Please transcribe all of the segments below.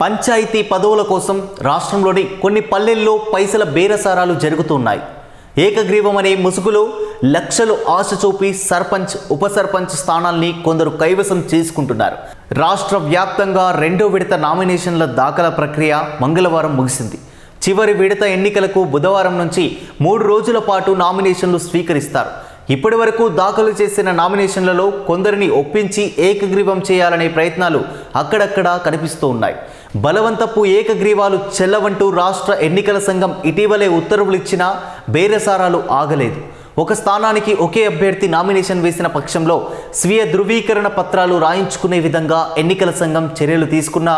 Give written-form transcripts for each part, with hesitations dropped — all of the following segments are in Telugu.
పంచాయతీ పదవుల కోసం రాష్ట్రంలోని కొన్ని పల్లెల్లో పైసల బేరసారాలు జరుగుతున్నాయి. ఏకగ్రీవం అనే ముసుగులో లక్షలు ఆశ చూపి సర్పంచ్, ఉప సర్పంచ్ స్థానాల్ని కొందరు కైవసం చేసుకుంటున్నారు. రాష్ట్ర వ్యాప్తంగా రెండో విడత నామినేషన్ల దాఖలా ప్రక్రియ మంగళవారం ముగిసింది. చివరి విడత ఎన్నికలకు బుధవారం నుంచి 3 రోజుల పాటు నామినేషన్లు స్వీకరిస్తారు. ఇప్పటి వరకు దాఖలు చేసిన నామినేషన్లలో కొందరిని ఒప్పించి ఏకగ్రీవం చేయాలనే ప్రయత్నాలు అక్కడక్కడా కనిపిస్తూ ఉన్నాయి. బలవంతపు ఏకగ్రీవాలు చెల్లవంటూ రాష్ట్ర ఎన్నికల సంఘం ఇటీవలే ఉత్తర్వులు ఇచ్చినా బేరసారాలు ఆగలేదు. ఒక స్థానానికి ఒకే అభ్యర్థి నామినేషన్ వేసిన పక్షంలో స్వీయ ధృవీకరణ పత్రాలు రాయించుకునే విధంగా ఎన్నికల సంఘం చర్యలు తీసుకున్నా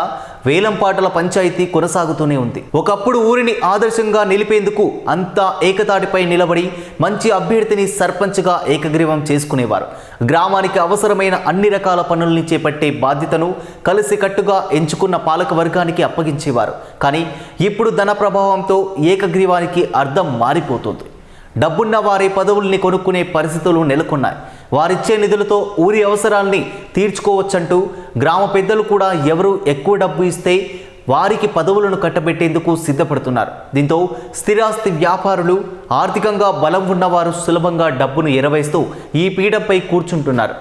వేలంపాటల పంచాయతీ కొనసాగుతూనే ఉంది. ఒకప్పుడు ఊరిని ఆదర్శంగా నిలిపేందుకు అంతా ఏకతాటిపై నిలబడి మంచి అభ్యర్థిని సర్పంచ్గా ఏకగ్రీవం చేసుకునేవారు. గ్రామానికి అవసరమైన అన్ని రకాల పనుల్ని చేపట్టే బాధ్యతను కలిసికట్టుగా ఎంచుకున్న పాలక వర్గానికి అప్పగించేవారు. కానీ ఇప్పుడు ధన ప్రభావంతో ఏకగ్రీవానికి అర్థం మారిపోతుంది. డబ్బున్న వారి పదవుల్ని కొనుక్కునే పరిస్థితులు నెలకొన్నాయి. వారిచ్చే నిధులతో ఊరి అవసరాల్ని తీర్చుకోవచ్చంటూ గ్రామ పెద్దలు కూడా ఎవరు ఎక్కువ డబ్బు ఇస్తే వారికి పదవులను కట్టబెట్టేందుకు సిద్ధపడుతున్నారు. దీంతో స్థిరాస్తి వ్యాపారులు, ఆర్థికంగా బలం ఉన్నవారు సులభంగా డబ్బును ఎరవేస్తూ ఈ పీఠంపై కూర్చుంటున్నారు.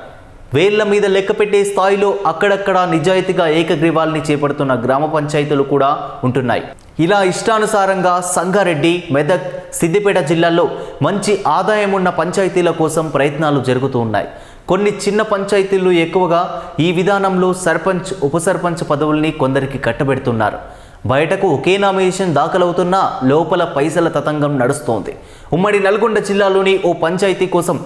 వేళ్ల మీద లెక్కపెట్టే స్థాయిలో అక్కడక్కడ నిజాయితీగా ఏకగ్రీవాల్ని చేపడుతున్న గ్రామ పంచాయతీలు కూడా ఉంటున్నాయి. ఇలా ఇష్టానుసారంగా సంగారెడ్డి, మెదక్, సిద్దిపేట జిల్లాల్లో మంచి ఆదాయం ఉన్న పంచాయతీల కోసం ప్రయత్నాలు జరుగుతూ ఉన్నాయి. కొన్ని చిన్న పంచాయతీలు ఎక్కువగా ఈ విధానంలో సర్పంచ్, ఉప సర్పంచ్ పదవుల్ని కొందరికి కట్టబెడుతున్నారు. బయటకు ఒకే నామినేషన్ దాఖలవుతున్నా లోపల పైసల తతంగం నడుస్తోంది. ఉమ్మడి నల్గొండ జిల్లాలోని ఓ పంచాయతీ కోసం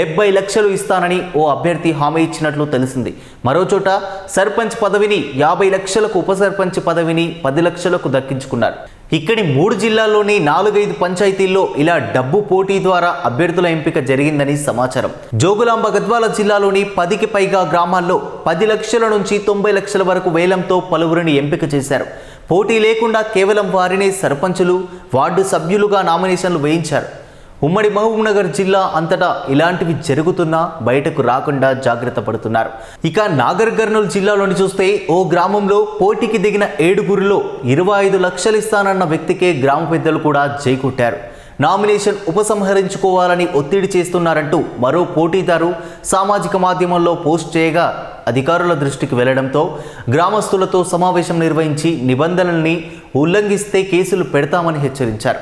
70 లక్షలు ఇస్తానని ఓ అభ్యర్థి హామీ ఇచ్చినట్లు తెలిసింది. మరోచోట సర్పంచ్ పదవిని 50 లక్షలకు, ఉప సర్పంచ్ పదవిని 10 లక్షలకు దక్కించుకున్నారు. ఇక్కడి 3 జిల్లాల్లోని 4-5 పంచాయతీల్లో ఇలా డబ్బు పోటీ ద్వారా అభ్యర్థుల ఎంపిక జరిగిందని సమాచారం. జోగులాంబ గద్వాల జిల్లాలోని 10కి పైగా గ్రామాల్లో 10 లక్షల నుంచి 90 లక్షల వరకు వేలంతో పలువురిని ఎంపిక చేశారు. పోటీ లేకుండా కేవలం వారినే సర్పంచులు, వార్డు సభ్యులుగా నామినేషన్లు వేయించారు. ఉమ్మడి మహబూబ్నగర్ జిల్లా అంతటా ఇలాంటివి జరుగుతున్నా బయటకు రాకుండా జాగ్రత్త పడుతున్నారు. ఇక నాగర్ కర్నూలు జిల్లాలోని చూస్తే ఓ గ్రామంలో పోటీకి దిగిన 7గురిలో 25 లక్షలు ఇస్తానన్న వ్యక్తికే గ్రామ పెద్దలు కూడా జైకొట్టారు. నామినేషన్ ఉపసంహరించుకోవాలని ఒత్తిడి చేస్తున్నారంటూ మరో పోటీదారు సామాజిక మాధ్యమంలో పోస్ట్ చేయగా అధికారుల దృష్టికి వెళ్లడంతో గ్రామస్తులతో సమావేశం నిర్వహించి నిబంధనల్ని ఉల్లంఘిస్తే కేసులు పెడతామని హెచ్చరించారు.